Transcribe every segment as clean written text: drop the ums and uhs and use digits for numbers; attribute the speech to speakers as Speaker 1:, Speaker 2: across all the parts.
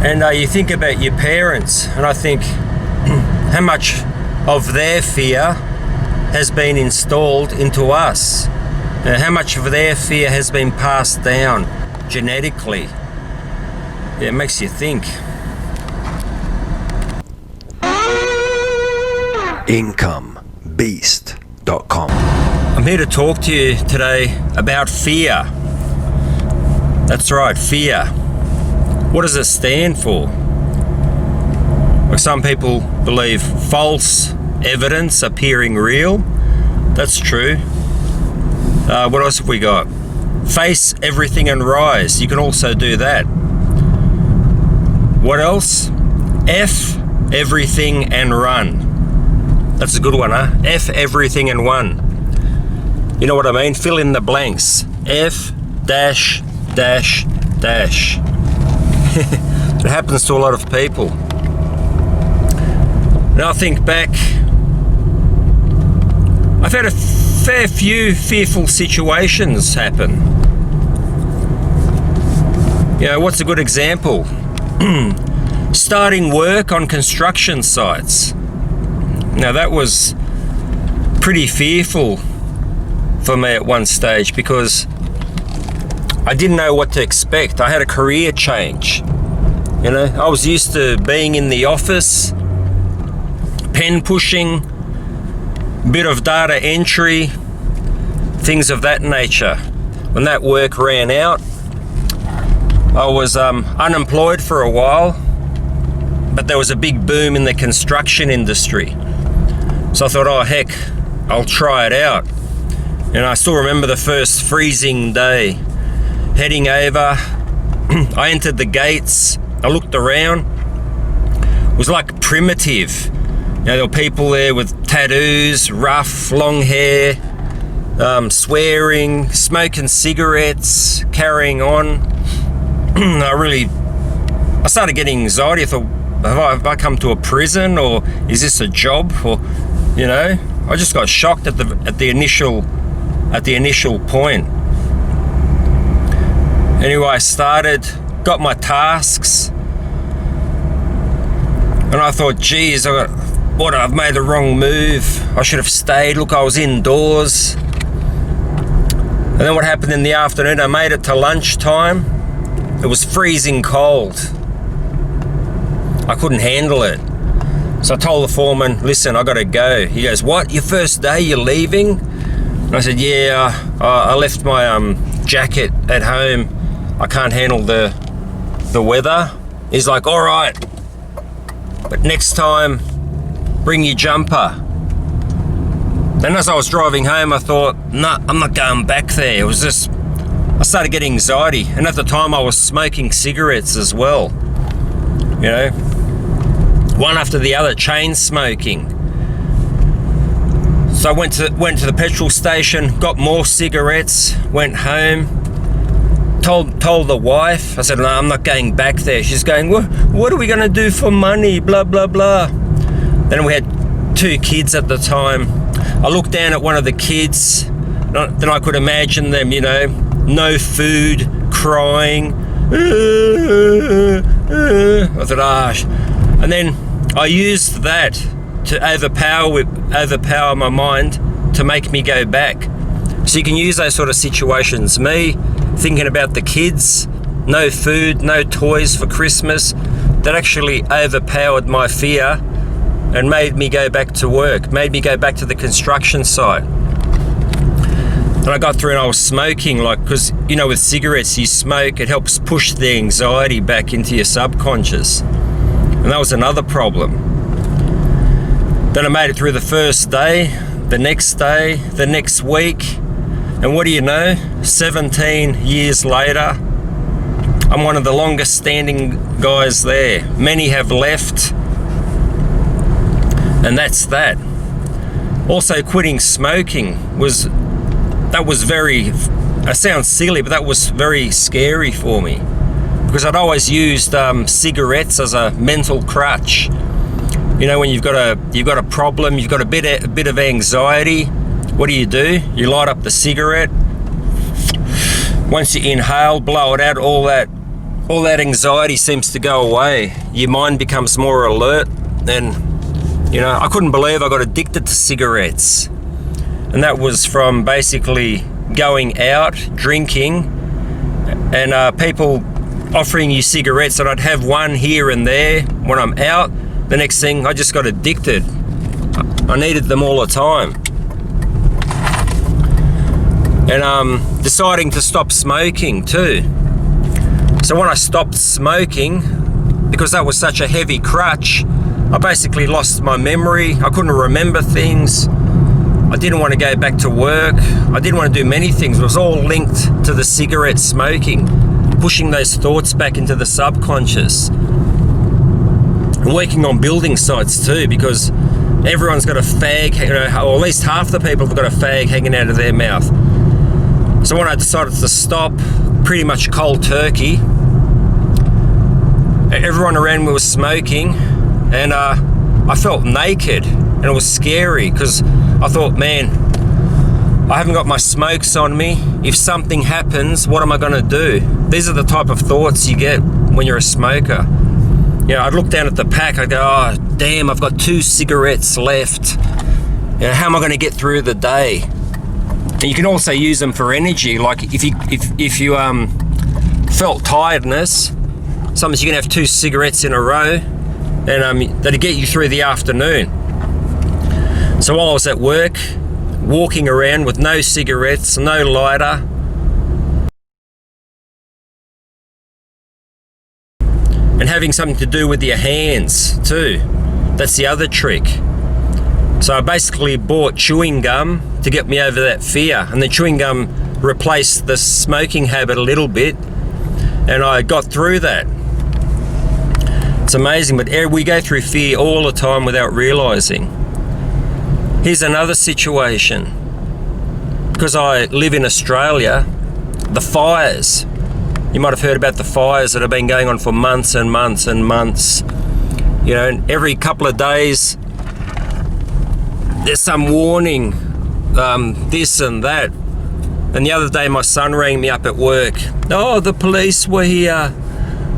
Speaker 1: And you think about your parents, and I think how much of their fear has been installed into us. How much of their fear has been passed down genetically. Yeah, it makes you think.
Speaker 2: IncomeBeast.com.
Speaker 1: I'm here to talk to you today about fear. That's right, fear. What does it stand for? Like some people believe false evidence appearing real. That's true. What else have we got? Face everything and rise. You can also do that. What else? F everything and run. That's a good one, huh? F everything and run. You know what I mean? Fill in the blanks. F dash dash dash. It happens to a lot of people. Now I think back, I've had a fair few fearful situations happen. You know, what's a good example? Starting work on construction sites. Now that was pretty fearful for me at one stage because I didn't know what to expect. I had a career change. You know, I was used to being in the office, pen pushing, bit of data entry, things of that nature. When that work ran out, I was unemployed for a while, but there was a big boom in the construction industry. So I thought, oh heck, I'll try it out. And I still remember the first freezing day. Heading over, I entered the gates, I looked around. It was like primitive. You know, there were people there with tattoos, rough, long hair, swearing, smoking cigarettes, carrying on. I started getting anxiety. I thought, have I come to a prison, or is this a job? Or, you know, I just got shocked at the initial point. Anyway, I started, got my tasks, and I thought, geez, I've made the wrong move. I should have stayed. Look, I was indoors. And then what happened in the afternoon, I made it to lunchtime. It was freezing cold. I couldn't handle it. So I told the foreman, listen, I gotta go. He goes, what, your first day, you're leaving? And I said, yeah, I left my jacket at home. I can't handle the weather. He's like, all right, but next time, bring your jumper. Then as I was driving home, I thought, nah, I'm not going back there. It was just, I started getting anxiety. And at the time I was smoking cigarettes as well. You know, one after the other, chain smoking. So I went to the petrol station, got more cigarettes, went home, told the wife. I said, no, I'm not going back there. She's going, what are we going to do for money? Blah, blah, blah. Then we had 2 kids at the time. I looked down at one of the kids, then I could imagine them, you know, no food, crying. I thought, and then I used that to overpower my mind to make me go back. So you can use those sort of situations. Me thinking about the kids, no food, no toys for Christmas, that actually overpowered my fear and made me go back to work, made me go back to the construction site. And I got through and I was smoking, like, because, you know, with cigarettes, you smoke, it helps push the anxiety back into your subconscious. And that was another problem. Then I made it through the first day, the next day, the next week. And what do you know? 17 years later, I'm one of the longest standing guys there. Many have left. And that's that. Also, quitting smoking was very, it sounds silly, but that was very scary for me, because I'd always used cigarettes as a mental crutch. You know, when you've got a problem, you've got a bit of anxiety, what do? You light up the cigarette. Once you inhale, blow it out, all all that anxiety seems to go away. Your mind becomes more alert. And, you know, I couldn't believe I got addicted to cigarettes. And that was from basically going out, drinking, and people offering you cigarettes, and I'd have one here and there when I'm out. The next thing, I just got addicted. I needed them all the time. And deciding to stop smoking too. So when I stopped smoking, because that was such a heavy crutch, I basically lost my memory. I couldn't remember things. I didn't want to go back to work. I didn't want to do many things. It was all linked to the cigarette smoking, pushing those thoughts back into the subconscious. And working on building sites too, because everyone's got a fag, you know, or at least half the people have got a fag hanging out of their mouth. So when I decided to stop, pretty much cold turkey, everyone around me was smoking, and I felt naked, and it was scary because I thought, man, I haven't got my smokes on me. If something happens, what am I going to do? These are the type of thoughts you get when you're a smoker. You know, I'd look down at the pack, I'd go, oh, damn, I've got 2 cigarettes left. You know, how am I going to get through the day? And you can also use them for energy. Like if you felt tiredness, sometimes you can have 2 cigarettes in a row, and that'll get you through the afternoon. So while I was at work, walking around with no cigarettes, no lighter, and having something to do with your hands too. That's the other trick. So I basically bought chewing gum to get me over that fear, and the chewing gum replaced the smoking habit a little bit, and I got through that. It's amazing, but we go through fear all the time without realizing. Here's another situation. Because I live in Australia, the fires. You might have heard about the fires that have been going on for months and months and months. You know, and every couple of days, there's some warning, this and that. And the other day, my son rang me up at work. Oh, the police were here.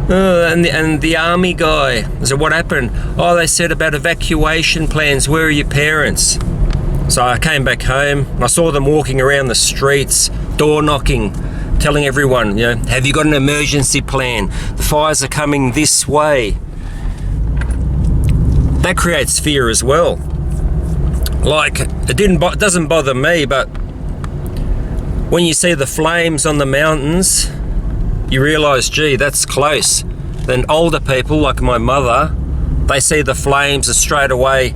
Speaker 1: And the army guy. I said, what happened? Oh, they said about evacuation plans. Where are your parents? So I came back home and I saw them walking around the streets, door knocking, telling everyone, you know, have you got an emergency plan? The fires are coming this way. That creates fear as well. Like, it doesn't bother me, but when you see the flames on the mountains, you realise, gee, that's close. Then older people, like my mother, they see the flames and straight away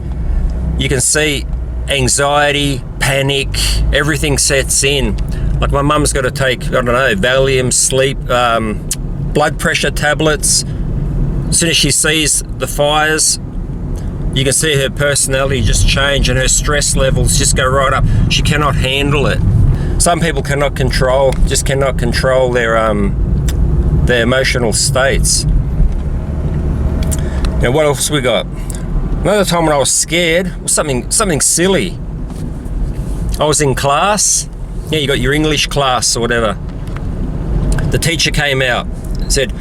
Speaker 1: you can see anxiety, panic, everything sets in. Like my mum's got to take, I don't know, Valium, sleep, blood pressure tablets. As soon as she sees the fires, you can see her personality just change and her stress levels just go right up. She cannot handle it. Some people cannot control their emotional states. Now what else we got? Another time when I was scared was something silly. I was in class. Yeah, you got your English class or whatever. The teacher came out and said,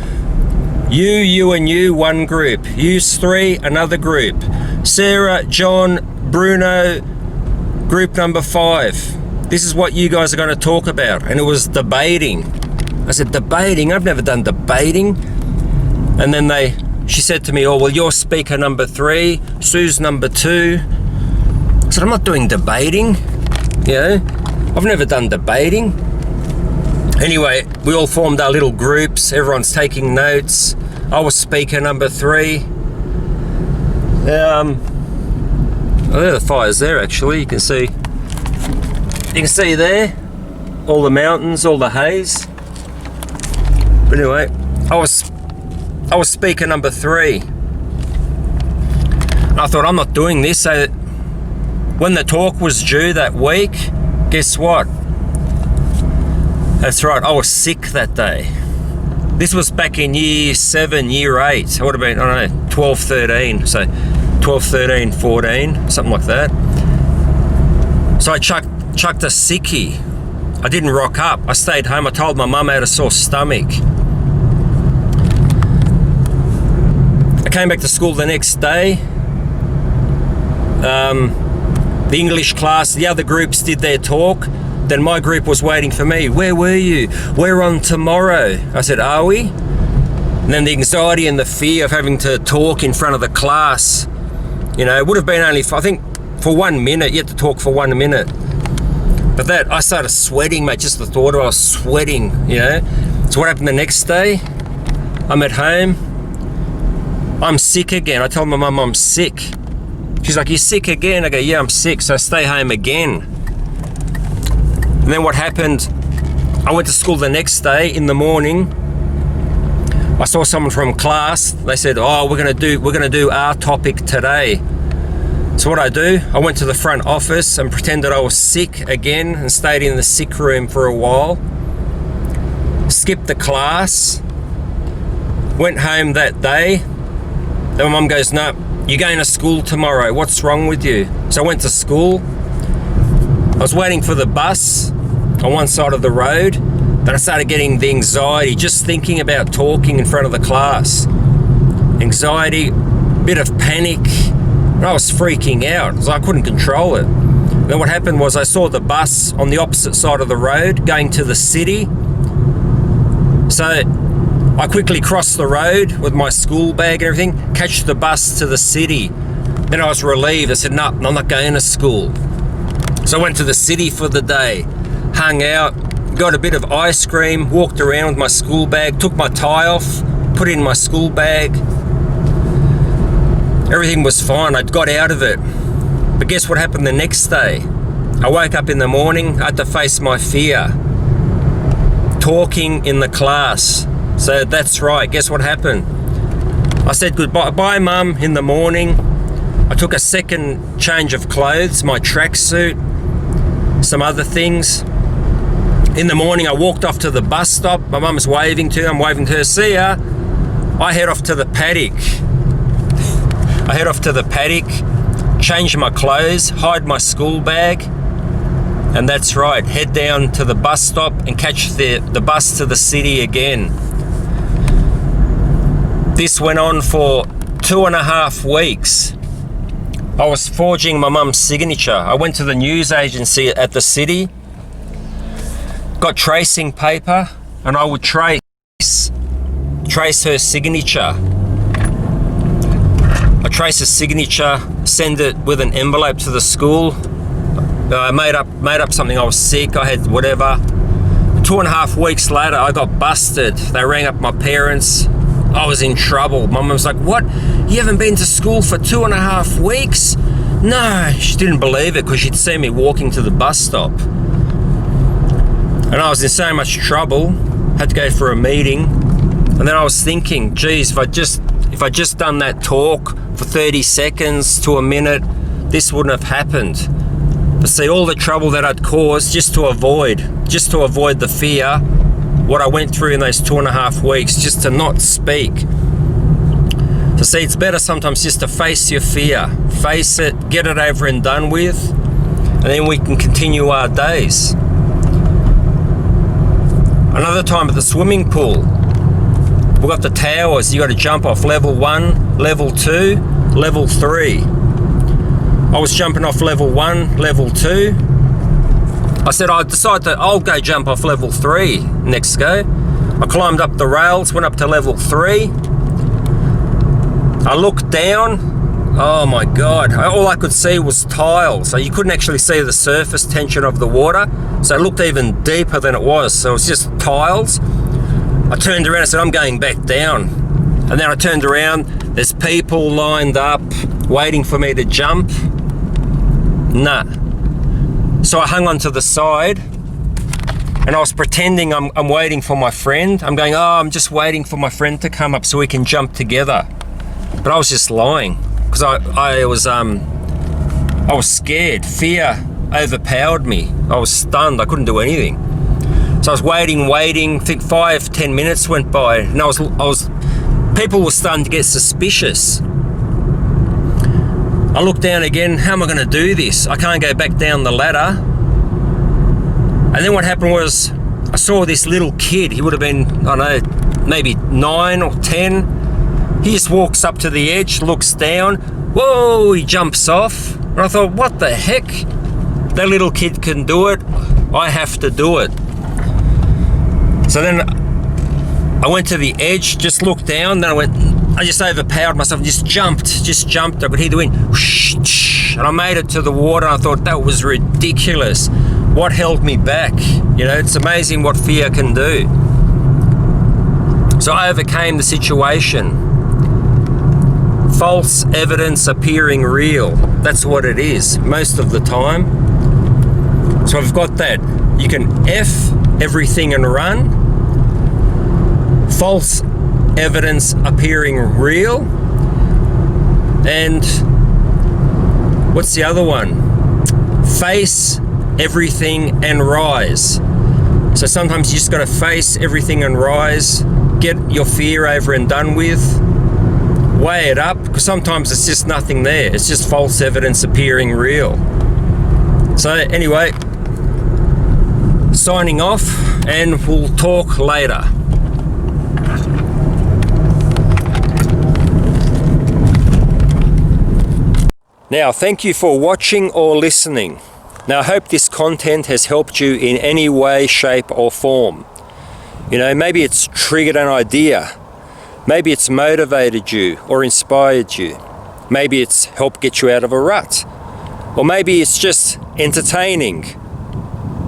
Speaker 1: you and you, one group. You 3, another group. Sarah, John, Bruno, group number 5. This is what you guys are going to talk about. And it was debating. I said, debating? I've never done debating. And then she said to me, oh, well, you're speaker number 3, Sue's number 2. I said, I'm not doing debating. You know, I've never done debating. Anyway, we all formed our little groups. Everyone's taking notes. I was speaker number 3. Oh, there the fire's there actually. You can see there all the mountains, all the haze. But anyway, I was speaker number 3. And I thought, I'm not doing this. So when the talk was due that week, guess what? That's right, I was sick that day. This was back in year 7, year 8. I would have been, I don't know, 12, 13. So 12, 13, 14, something like that. So I chucked a sickie. I didn't rock up. I stayed home. I told my mum I had a sore stomach. came back to school the next day. The English class, the other groups did their talk. Then my group was waiting for me. Where were you? We're on tomorrow. I said, are we? And then the anxiety and the fear of having to talk in front of the class, you know, it would have been only, I think, for 1 minute. You had to talk for 1 minute. But that, I started sweating, mate, just the thought of it, I was sweating, you know. So what happened the next day? I'm at home. I'm sick again. I told my mum I'm sick. She's like, you sick again? I go, yeah, I'm sick, so I stay home again. And then what happened, I went to school the next day in the morning. I saw someone from class. They said, oh, we're gonna do our topic today. So what I do, I went to the front office and pretended I was sick again and stayed in the sick room for a while. Skipped the class. Went home that day. Then my mum goes, no, you're going to school tomorrow. What's wrong with you? So I went to school. I was waiting for the bus on one side of the road. Then I started getting the anxiety just thinking about talking in front of the class. Anxiety, bit of panic. And I was freaking out because I couldn't control it. Then what happened was I saw the bus on the opposite side of the road going to the city. So I quickly crossed the road with my school bag and everything, catch the bus to the city. Then I was relieved. I said, no, I'm not going to school. So I went to the city for the day, hung out, got a bit of ice cream, walked around with my school bag, took my tie off, put it in my school bag. Everything was fine. I got out of it. But guess what happened the next day? I woke up in the morning, I had to face my fear. Talking in the class. So that's right, guess what happened? I said goodbye, bye mum, in the morning. I took a second change of clothes, my tracksuit, some other things. In the morning I walked off to the bus stop. My mum's waving to her, I'm waving to her, see ya. I head off to the paddock. Change my clothes, hide my school bag, and that's right, head down to the bus stop and catch the bus to the city again. This went on for 2.5 weeks. I was forging my mum's signature. I went to the news agency at the city, got tracing paper, and I would trace her signature. I trace a signature, send it with an envelope to the school. I made up something. I was sick, I had whatever. 2.5 weeks later, I got busted. They rang up my parents. I was in trouble. My mum was like, what? You haven't been to school for 2.5 weeks? No, she didn't believe it because she'd seen me walking to the bus stop. And I was in so much trouble, had to go for a meeting. And then I was thinking, geez, if I just done that talk for 30 seconds to a minute, this wouldn't have happened. But see, all the trouble that I'd caused just to avoid the fear, what I went through in those 2.5 weeks, just to not speak. So see, it's better sometimes just to face your fear, face it, get it over and done with, and then we can continue our days. Another time at the swimming pool, we've got the towers. You got to jump off level 1, level 2, level 3. I was jumping off level 1, level 2. I said I decided that I'll go jump off level 3 next go. I climbed up the rails, went up to level 3. I looked down. Oh my God, all I could see was tiles. So you couldn't actually see the surface tension of the water. So it looked even deeper than it was. So it was just tiles. I turned around and said, I'm going back down. And then I turned around, there's people lined up waiting for me to jump. Nah. So I hung onto the side and I was pretending I'm waiting for my friend. I'm going, oh, I'm just waiting for my friend to come up so we can jump together. But I was just lying because I was scared. Fear overpowered me. I was stunned. I couldn't do anything. So I was waiting. I think 5-10 minutes went by, and people were starting to get suspicious. I looked down again. How am I going to do this? I can't go back down the ladder. And then what happened was I saw this little kid. He would have been, I don't know, maybe 9 or 10. He just walks up to the edge, looks down, whoa, he jumps off. And I thought, what the heck? That little kid can do it, I have to do it. So then I went to the edge, just looked down, then I just overpowered myself and just jumped. I could hear the wind, whoosh, whoosh, and I made it to the water. And I thought, that was ridiculous. What held me back? You know, it's amazing what fear can do. So I overcame the situation. False evidence appearing real. That's what it is, most of the time. So I've got that. You can F everything and run. False evidence appearing real. And what's the other one? Face everything and rise. So sometimes you just got to face everything and rise. Get your fear over and done with. Weigh it up, because sometimes it's just nothing there. It's just false evidence appearing real. So anyway, signing off, and we'll talk later. Now, thank you for watching or listening. Now, I hope this content has helped you in any way, shape or form. You know, maybe it's triggered an idea. Maybe it's motivated you or inspired you. Maybe it's helped get you out of a rut. Or maybe it's just entertaining.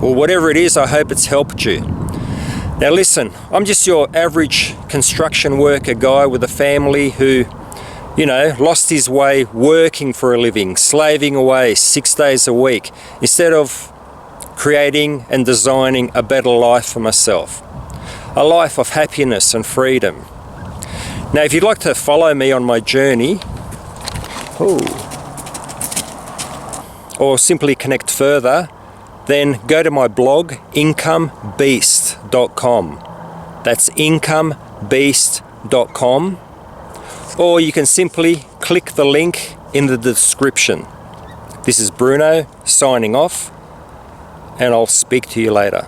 Speaker 1: Or whatever it is, I hope it's helped you. Now listen, I'm just your average construction worker guy with a family who, you know, lost his way working for a living, slaving away 6 days a week, instead of creating and designing a better life for myself. A life of happiness and freedom. Now, if you'd like to follow me on my journey, or simply connect further, then go to my blog, incomebeast.com. That's incomebeast.com. Or you can simply click the link in the description. This is Bruno signing off, and I'll speak to you later.